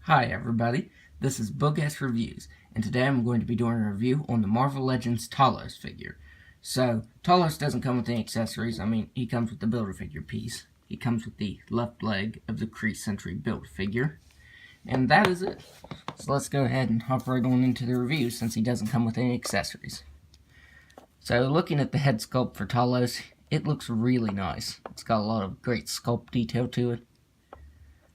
Hi everybody, this is Bogus Reviews, and today I'm going to be doing a review on the Marvel Legends Talos figure. So, Talos doesn't come with any accessories. He comes with the Build-A-Figure piece. He comes with the left leg of the Kree Sentry Build-A-Figure. And that is it. So let's go ahead and hop right on into the review since he doesn't come with any accessories. So, looking at the head sculpt for Talos, it looks really nice. It's got a lot of great sculpt detail to it.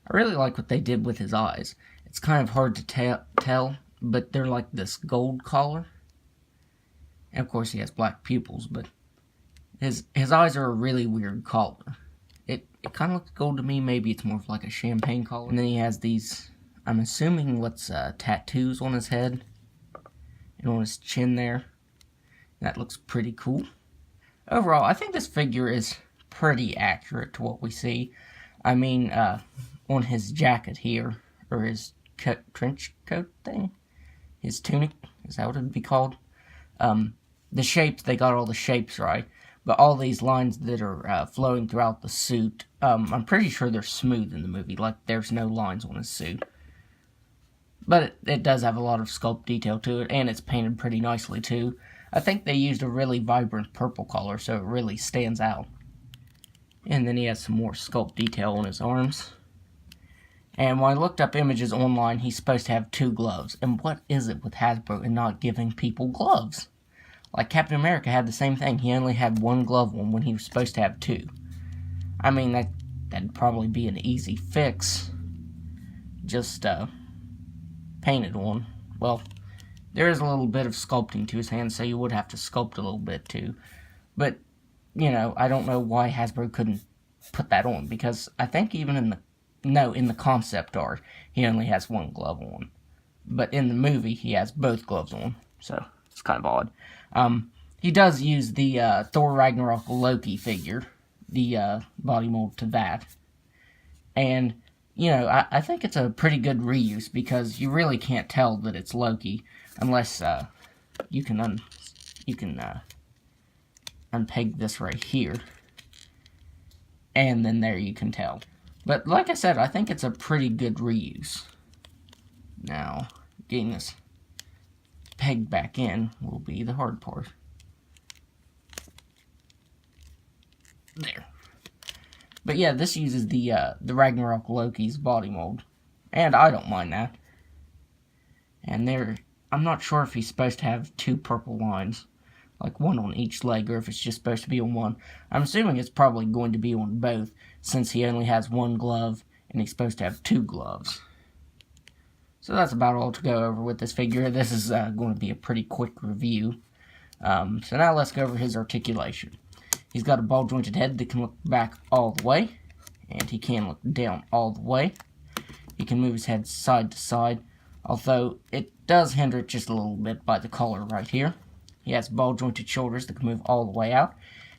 I really like what they did with his eyes. It's kind of hard to tell, but they're like this gold color. And of course he has black pupils, but his eyes are a really weird color. It kind of looks gold to me. Maybe it's more of like a champagne color. And then he has these, I'm assuming what's tattoos on his head and on his chin there. That looks pretty cool. Overall, I think this figure is pretty accurate to what we see. On his jacket here, or his trench coat thing, his tunic, is that what it would be called? The shapes, they got all the shapes right, but all these lines that are flowing throughout the suit, I'm pretty sure they're smooth in the movie, like there's no lines on his suit. But it does have a lot of sculpt detail to it, and it's painted pretty nicely too. I think they used a really vibrant purple color, so it really stands out. And then he has some more sculpt detail on his arms. And when I looked up images online, he's supposed to have 2 gloves. And what is it with Hasbro and not giving people gloves? Like Captain America had the same thing. He only had 1 glove on when he was supposed to have 2. That'd probably be an easy fix. Just paint it on. Well, there is a little bit of sculpting to his hands, so you would have to sculpt a little bit too. But, I don't know why Hasbro couldn't put that on, because I think even in the concept art, he only has 1 glove on. But in the movie, he has both gloves on. So, it's kind of odd. He does use the Thor Ragnarok Loki figure, the body mold to that. And, I think it's a pretty good reuse, because you really can't tell that it's Loki unless you can unpeg this right here. And then there you can tell. But like I said, I think it's a pretty good reuse. Now, getting this pegged back in will be the hard part. There. But yeah, this uses the Ragnarok Loki's body mold. And I don't mind that. And I'm not sure if he's supposed to have 2 purple lines. Like 1 on each leg, or if it's just supposed to be on 1. I'm assuming it's probably going to be on both, since he only has 1 glove, and he's supposed to have 2 gloves. So that's about all to go over with this figure. This is going to be a pretty quick review. So now let's go over his articulation. He's got a ball-jointed head that can look back all the way, and he can look down all the way. He can move his head side to side, although it does hinder it just a little bit by the collar right here. He has ball-jointed shoulders that can move all the way out.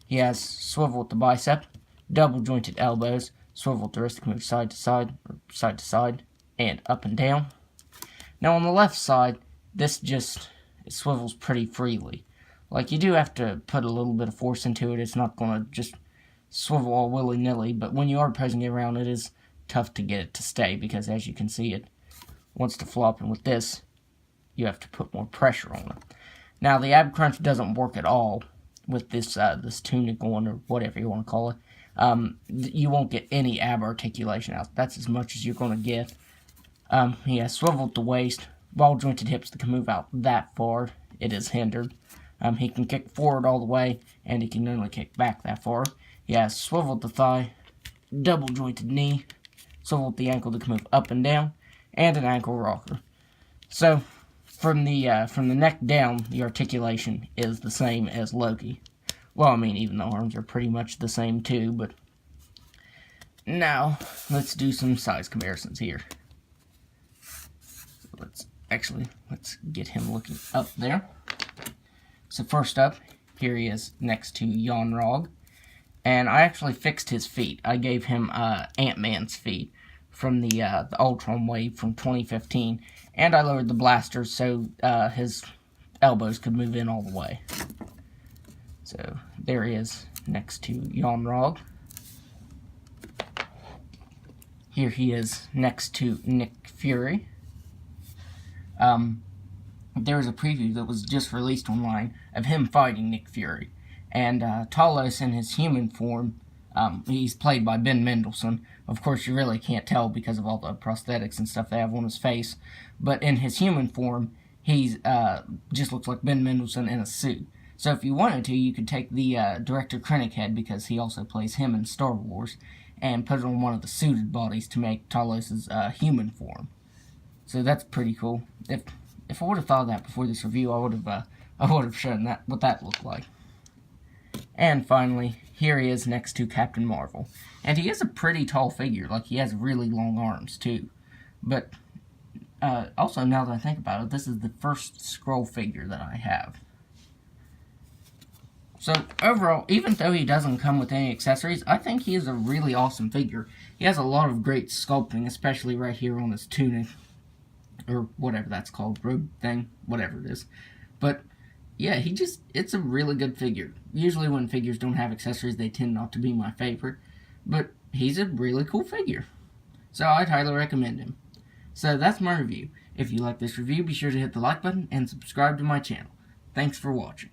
He has swivel at the bicep, double-jointed elbows, swivel at the wrist that can move side to side, and up and down. Now on the left side, it swivels pretty freely. Like, you do have to put a little bit of force into it. It's not going to just swivel all willy-nilly, but when you are pressing it around, it is tough to get it to stay, because as you can see, it wants to flop, and with this, you have to put more pressure on it. Now, the ab crunch doesn't work at all with this tunic on, or whatever you want to call it. You won't get any ab articulation out. That's as much as you're going to get. He has swivel at the waist, ball-jointed hips that can move out that far. It is hindered. He can kick forward all the way, and he can only kick back that far. He has swivel at the thigh, double-jointed knee, swivel at the ankle that can move up and down, and an ankle rocker. So, from the neck down, the articulation is the same as Loki. Well, even the arms are pretty much the same too, but now let's do some size comparisons here. So let's get him looking up there. So first up, here he is next to Yon-Rogg, and I actually fixed his feet. I gave him Ant-Man's feet from the Ultron wave from 2015, and I lowered the blasters so his elbows could move in all the way. So there he is next to Yon-Rogg. Here he is next to Nick Fury. There was a preview that was just released online of him fighting Nick Fury. And Talos in his human form, he's played by Ben Mendelsohn. Of course, you really can't tell because of all the prosthetics and stuff they have on his face. But in his human form, he's just looks like Ben Mendelsohn in a suit. So if you wanted to, you could take the director Krennic head, because he also plays him in Star Wars, and put it on one of the suited bodies to make Talos' human form. So that's pretty cool. If I would have thought of that before this review, I would have shown that what that looked like. And finally, here he is next to Captain Marvel. And he is a pretty tall figure, like he has really long arms too. But also, now that I think about it, this is the first Skrull figure that I have. So overall, even though he doesn't come with any accessories, I think he is a really awesome figure. He has a lot of great sculpting, especially right here on his tunic, or whatever that's called, robe thing, whatever it is. But yeah, it's a really good figure. Usually when figures don't have accessories, they tend not to be my favorite, but he's a really cool figure. So I'd highly recommend him. So that's my review. If you like this review, be sure to hit the like button and subscribe to my channel. Thanks for watching.